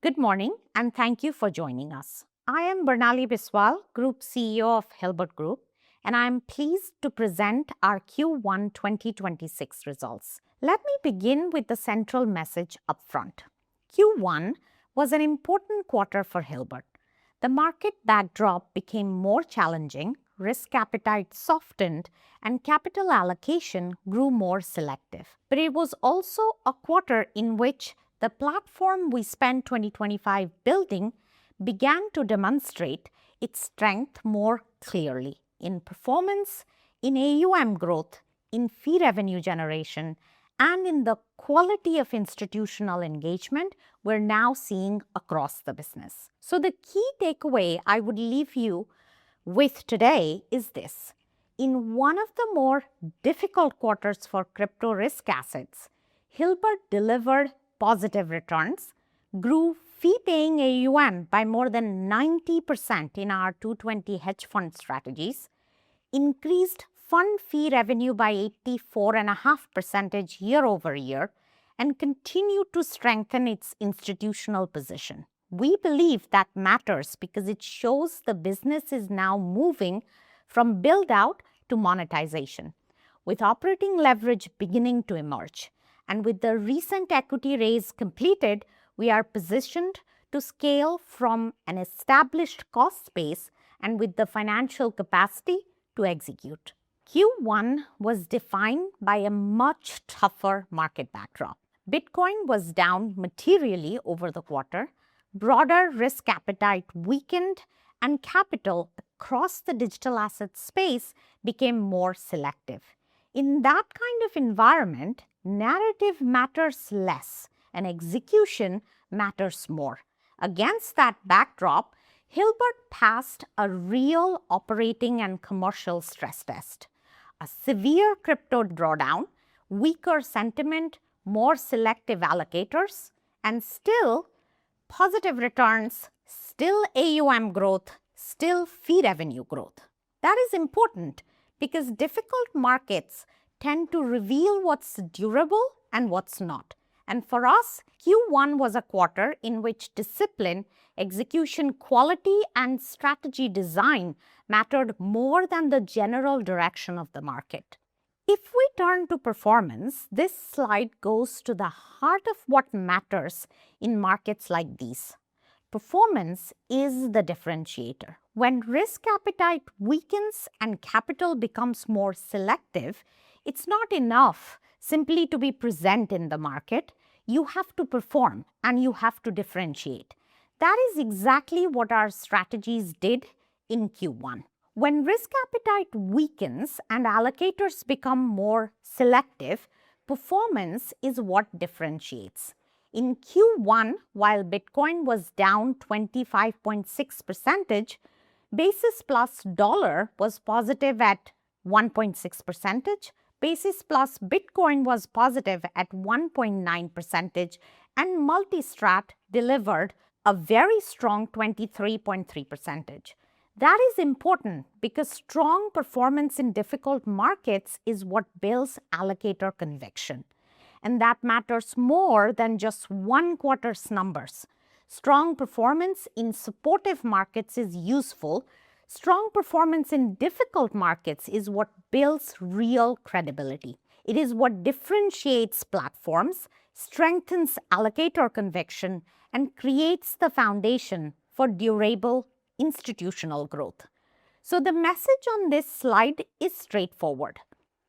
Good morning and thank you for joining us. I am Barnali Biswal, Group CEO of Hilbert Group, and I am pleased to present our Q1 2026 results. Let me begin with the central message upfront. Q1 was an important quarter for Hilbert. The market backdrop became more challenging, risk appetite softened, and capital allocation grew more selective. But it was also a quarter in which the platform we spent 2025 building began to demonstrate its strength more clearly in performance, in AUM growth, in fee revenue generation, and in the quality of institutional engagement we're now seeing across the business. So the key takeaway I would leave you with today is this. In one of the more difficult quarters for crypto risk assets, Hilbert delivered positive returns, grew fee-paying AUM by more than 90% in our 220 hedge fund strategies, increased fund fee revenue by 84.5% year over year, and continued to strengthen its institutional position. We believe that matters because it shows the business is now moving from build-out to monetization, with operating leverage beginning to emerge. And with the recent equity raise completed, we are positioned to scale from an established cost base and with the financial capacity to execute. Q1 was defined by a much tougher market backdrop. Bitcoin was down materially over the quarter, broader risk appetite weakened, and capital across the digital asset space became more selective. In that kind of environment, narrative matters less and execution matters more. Against that backdrop, Hilbert passed a real operating and commercial stress test. A severe crypto drawdown, weaker sentiment, more selective allocators, and still positive returns, still AUM growth, still fee revenue growth. That is important because difficult markets tend to reveal what's durable and what's not. And for us, Q1 was a quarter in which discipline, execution quality, and strategy design mattered more than the general direction of the market. If we turn to performance, this slide goes to the heart of what matters in markets like these. Performance is the differentiator. When risk appetite weakens and capital becomes more selective, it's not enough simply to be present in the market. You have to perform and you have to differentiate. That is exactly what our strategies did in Q1. When risk appetite weakens and allocators become more selective, performance is what differentiates. In Q1, while Bitcoin was down 25.6%, basis plus dollar was positive at 1.6%, basis plus Bitcoin was positive at 1.9%, and Multi-Strat delivered a very strong 23.3%. That is important because strong performance in difficult markets is what builds allocator conviction. And that matters more than just one quarter's numbers. Strong performance in supportive markets is useful. Strong performance in difficult markets is what builds real credibility. It is what differentiates platforms, strengthens allocator conviction, and creates the foundation for durable institutional growth. So the message on this slide is straightforward.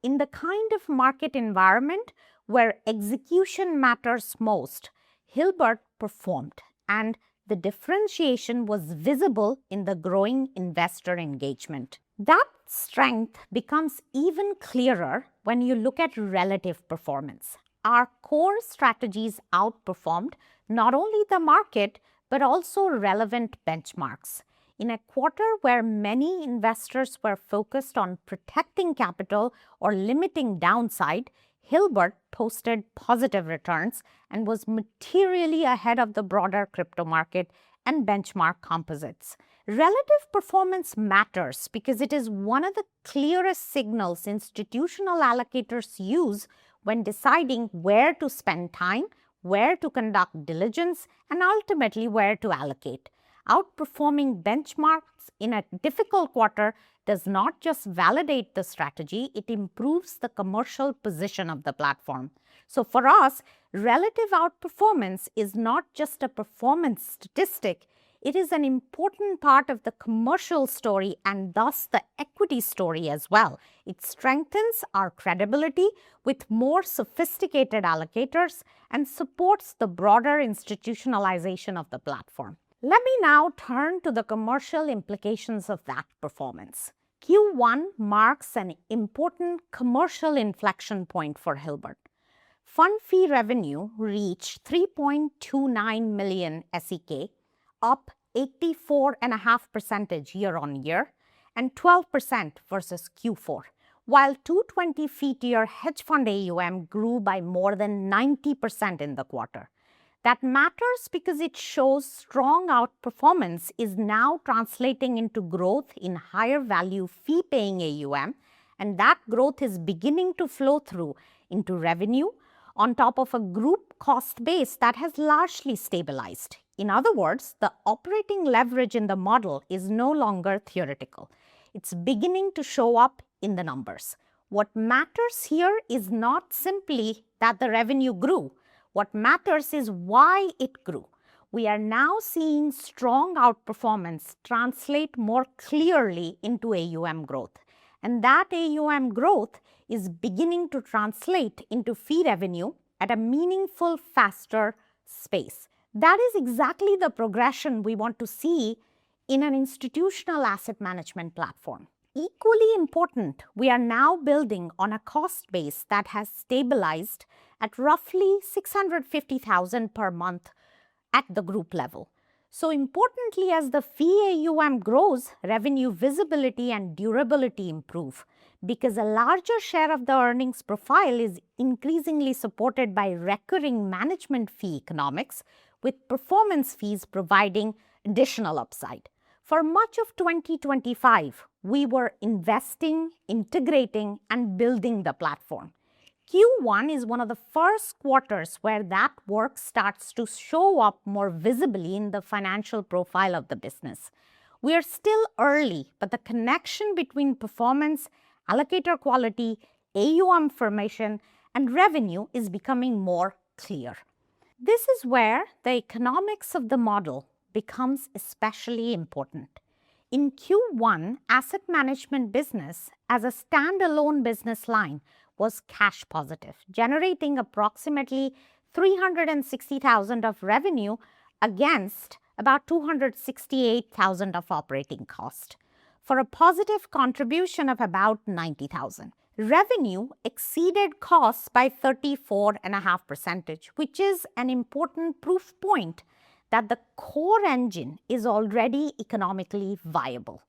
In the kind of market environment where execution matters most, Hilbert performed, and the differentiation was visible in the growing investor engagement. That strength becomes even clearer when you look at relative performance. Our core strategies outperformed not only the market but also relevant benchmarks. In a quarter where many investors were focused on protecting capital or limiting downside, Hilbert posted positive returns and was materially ahead of the broader crypto market and benchmark composites. Relative performance matters because it is one of the clearest signals institutional allocators use when deciding where to spend time, where to conduct diligence, and ultimately where to allocate. Outperforming benchmarks in a difficult quarter does not just validate the strategy, it improves the commercial position of the platform. So for us, relative outperformance is not just a performance statistic, it is an important part of the commercial story and thus the equity story as well. It strengthens our credibility with more sophisticated allocators and supports the broader institutionalization of the platform. Let me now turn to the commercial implications of that performance. Q1 marks an important commercial inflection point for Hilbert. Fund fee revenue reached 3.29 million SEK, up 84.5% year-on-year and 12% versus Q4, while 220-tier hedge fund AUM grew by more than 90% in the quarter. That matters because it shows strong outperformance is now translating into growth in higher value fee-paying AUM, and that growth is beginning to flow through into revenue on top of a group cost base that has largely stabilized. In other words, the operating leverage in the model is no longer theoretical. It's beginning to show up in the numbers. What matters here is not simply that the revenue grew. What matters is why it grew. We are now seeing strong outperformance translate more clearly into AUM growth. And that AUM growth is beginning to translate into fee revenue at a meaningful, faster pace. That is exactly the progression we want to see in an institutional asset management platform. Equally important, we are now building on a cost base that has stabilized at roughly 650,000 per month at the group level. So importantly, as the fee AUM grows, revenue visibility and durability improve because a larger share of the earnings profile is increasingly supported by recurring management fee economics, with performance fees providing additional upside. For much of 2025, we were investing, integrating, and building the platform. Q1 is one of the first quarters where that work starts to show up more visibly in the financial profile of the business. We are still early, but the connection between performance, allocator quality, AUM formation, and revenue is becoming more clear. This is where the economics of the model becomes especially important. In Q1, asset management business as a standalone business line was cash positive, generating approximately 360,000 of revenue against about 268,000 of operating cost, for a positive contribution of about 90,000. Revenue exceeded costs by 34.5%, which is an important proof point that the core engine is already economically viable.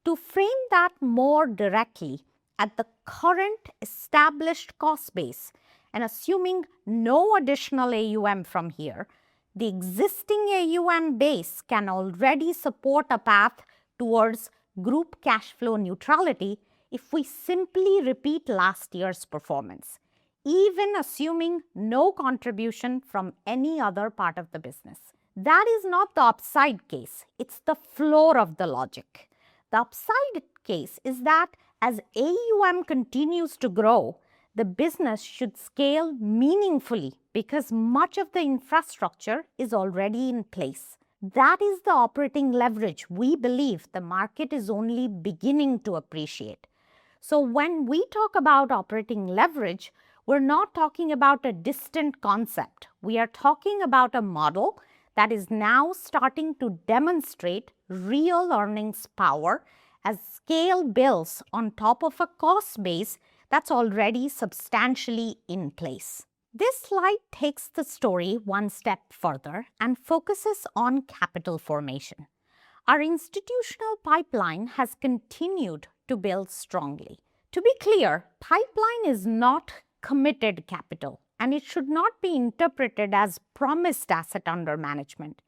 To frame that more directly, at the current established cost base and assuming no additional AUM from here, the existing AUM base can already support a path towards group cash flow neutrality if we simply repeat last year's performance, even assuming no contribution from any other part of the business. That is not the upside case, it's the floor of the logic. The upside case is that as AUM continues to grow, the business should scale meaningfully because much of the infrastructure is already in place. That is the operating leverage we believe the market is only beginning to appreciate. So when we talk about operating leverage, we're not talking about a distant concept. We are talking about a model that is now starting to demonstrate real earnings power as scale builds on top of a cost base that's already substantially in place. This slide takes the story one step further and focuses on capital formation. Our institutional pipeline has continued to build strongly. To be clear, pipeline is not committed capital, and it should not be interpreted as promised asset under management.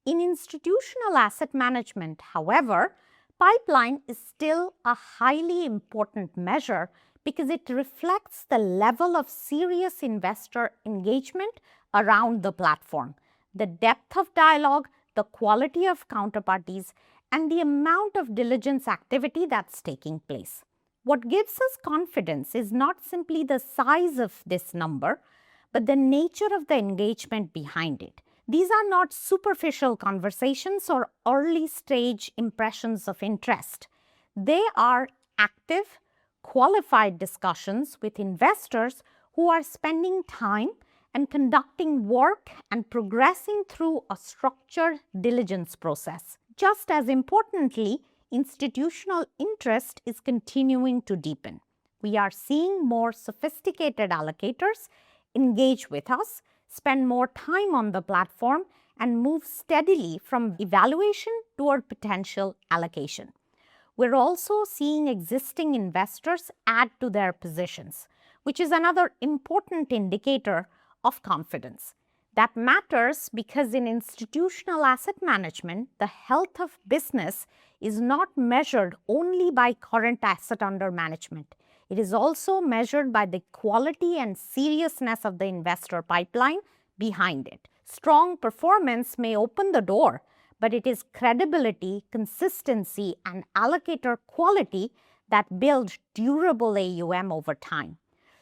In institutional asset management, however, pipeline is still a highly important measure because it reflects the level of serious investor engagement around the platform. The depth of dialogue, the quality of counterparties, and the amount of diligence activity that's taking place. What gives us confidence is not simply the size of this number, but the nature of the engagement behind it. These are not superficial conversations or early stage impressions of interest. They are active, qualified discussions with investors who are spending time and conducting work and progressing through a structured diligence process. Just as importantly, institutional interest is continuing to deepen. We are seeing more sophisticated allocators engage with us, spend more time on the platform, and move steadily from evaluation toward potential allocation. We're also seeing existing investors add to their positions, which is another important indicator of confidence. That matters because in institutional asset management, the health of business is not measured only by current asset under management. It is also measured by the quality and seriousness of the investor pipeline behind it. Strong performance may open the door, but it is credibility, consistency, and allocator quality that build durable AUM over time.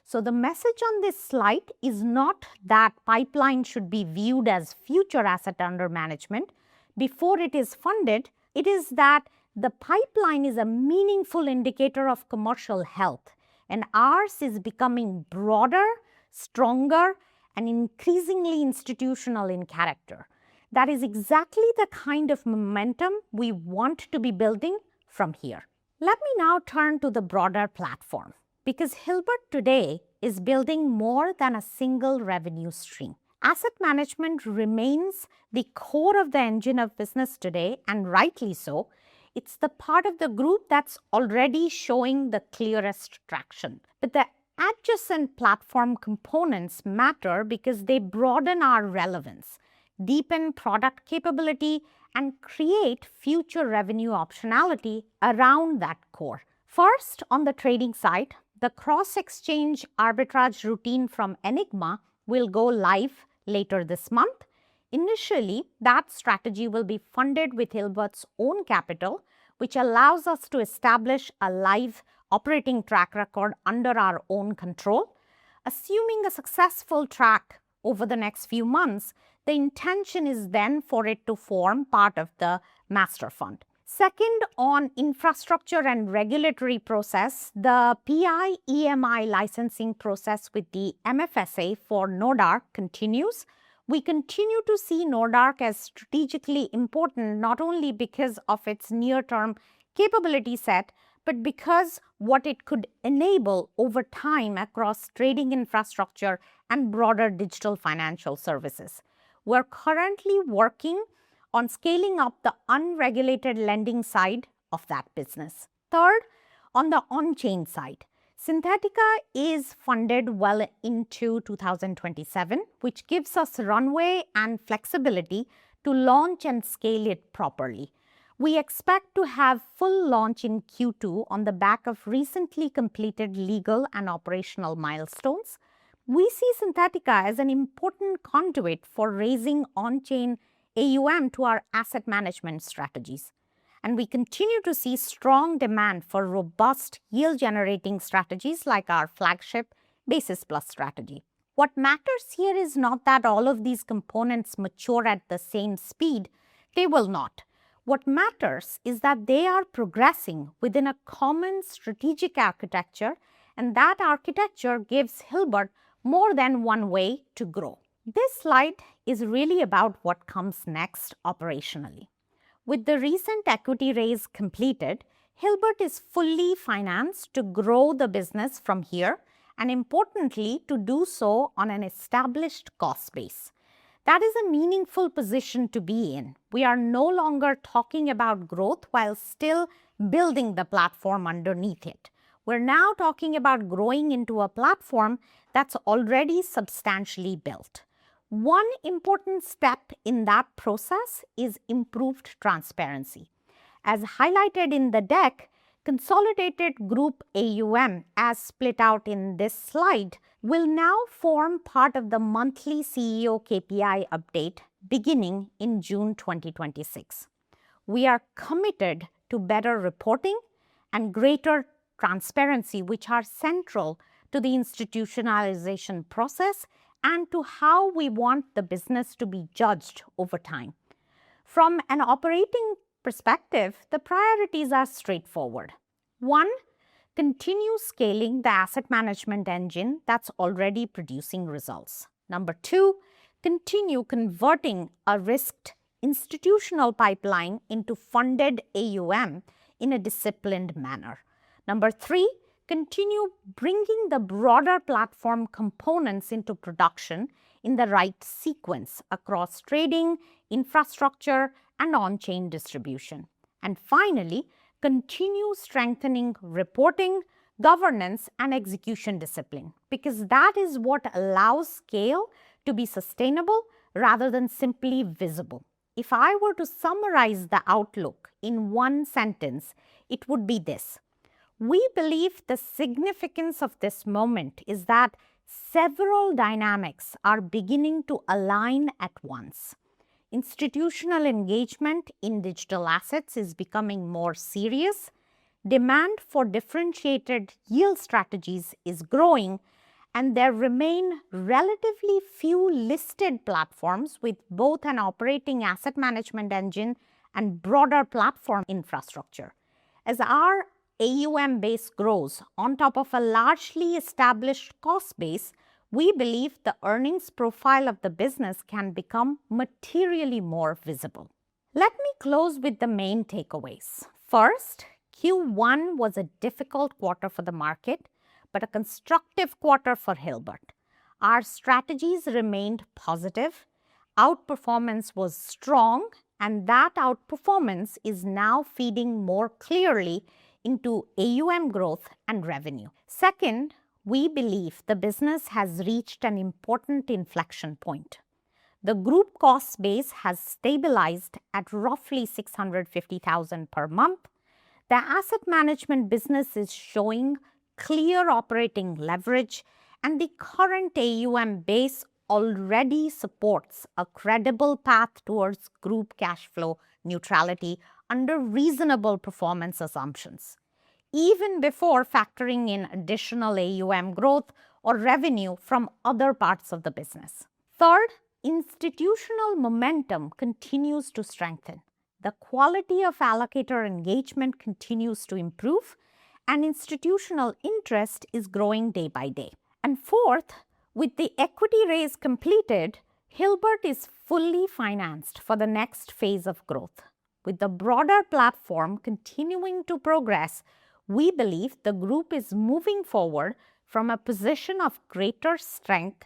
So the message on this slide is not that pipeline should be viewed as future asset under management before it is funded. It is that the pipeline is a meaningful indicator of commercial health, and ours is becoming broader, stronger, and increasingly institutional in character. That is exactly the kind of momentum we want to be building from here. Let me now turn to the broader platform, because Hilbert today is building more than a single revenue stream. Asset management remains the core of the engine of business today, and rightly so. It's the part of the group that's already showing the clearest traction. But the adjacent platform components matter because they broaden our relevance, deepen product capability, and create future revenue optionality around that core. First, on the trading side, the cross-exchange arbitrage routine from Enigma will go live later this month. Initially, that strategy will be funded with Hilbert's own capital, which allows us to establish a live operating track record under our own control. Assuming a successful track over the next few months, the intention is then for it to form part of the master fund. Second, on infrastructure and regulatory process, the PI EMI licensing process with the MFSA for Nordark continues. We continue to see Nordark as strategically important not only because of its near-term capability set, but because what it could enable over time across trading infrastructure and broader digital financial services. We're currently working on scaling up the unregulated lending side of that business. Third, on the on-chain side, Syntetika is funded well into 2027, which gives us runway and flexibility to launch and scale it properly. We expect to have full launch in Q2 on the back of recently completed legal and operational milestones. We see Syntetika as an important conduit for raising on-chain AUM to our asset management strategies. And we continue to see strong demand for robust yield-generating strategies like our flagship Basis Plus strategy. What matters here is not that all of these components mature at the same speed. They will not. What matters is that they are progressing within a common strategic architecture, and that architecture gives Hilbert more than one way to grow. This slide is really about what comes next operationally. With the recent equity raise completed, Hilbert is fully financed to grow the business from here, and importantly, to do so on an established cost base. That is a meaningful position to be in. We are no longer talking about growth while still building the platform underneath it. We're now talking about growing into a platform that's already substantially built. One important step in that process is improved transparency. As highlighted in the deck, consolidated group AUM, as split out in this slide, will now form part of the monthly CEO KPI update beginning in June 2026. We are committed to better reporting and greater transparency, which are central to the institutionalization process and to how we want the business to be judged over time. From an operating perspective, the priorities are straightforward. One, continue scaling the asset management engine that's already producing results. Number two, continue converting a risked institutional pipeline into funded AUM in a disciplined manner. Number three, continue bringing the broader platform components into production in the right sequence across trading, infrastructure, and on-chain distribution. And finally, continue strengthening reporting, governance, and execution discipline, because that is what allows scale to be sustainable rather than simply visible. If I were to summarize the outlook in one sentence, it would be this. We believe the significance of this moment is that several dynamics are beginning to align at once. Institutional engagement in digital assets is becoming more serious. Demand for differentiated yield strategies is growing, and there remain relatively few listed platforms with both an operating asset management engine and broader platform infrastructure. As our AUM base grows on top of a largely established cost base, we believe the earnings profile of the business can become materially more visible. Let me close with the main takeaways. First, Q1 was a difficult quarter for the market, but a constructive quarter for Hilbert. Our strategies remained positive, outperformance was strong, and that outperformance is now feeding more clearly into AUM growth and revenue. Second, we believe the business has reached an important inflection point. The group cost base has stabilized at roughly $650,000 per month. The asset management business is showing clear operating leverage, and the current AUM base already supports a credible path towards group cash flow neutrality under reasonable performance assumptions, even before factoring in additional AUM growth or revenue from other parts of the business. Third, institutional momentum continues to strengthen. The quality of allocator engagement continues to improve, and institutional interest is growing day by day. And fourth, with the equity raise completed, Hilbert is fully financed for the next phase of growth. With the broader platform continuing to progress, we believe the group is moving forward from a position of greater strength,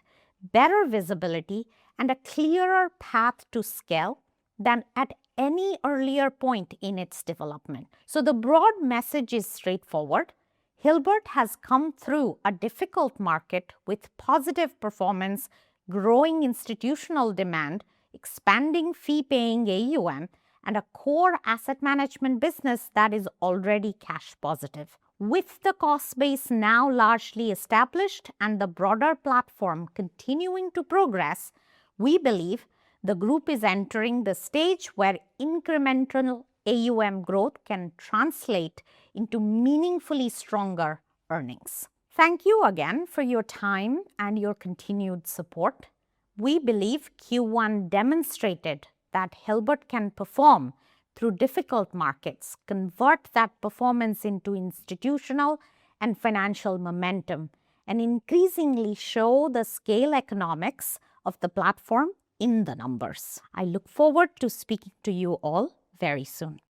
better visibility, and a clearer path to scale than at any earlier point in its development. So the broad message is straightforward. Hilbert has come through a difficult market with positive performance, growing institutional demand, expanding fee-paying AUM, and a core asset management business that is already cash positive. With the cost base now largely established and the broader platform continuing to progress, we believe the group is entering the stage where incremental AUM growth can translate into meaningfully stronger earnings. Thank you again for your time and your continued support. We believe Q1 demonstrated that Hilbert can perform through difficult markets, convert that performance into institutional and financial momentum, and increasingly show the scale economics of the platform in the numbers. I look forward to speaking to you all very soon.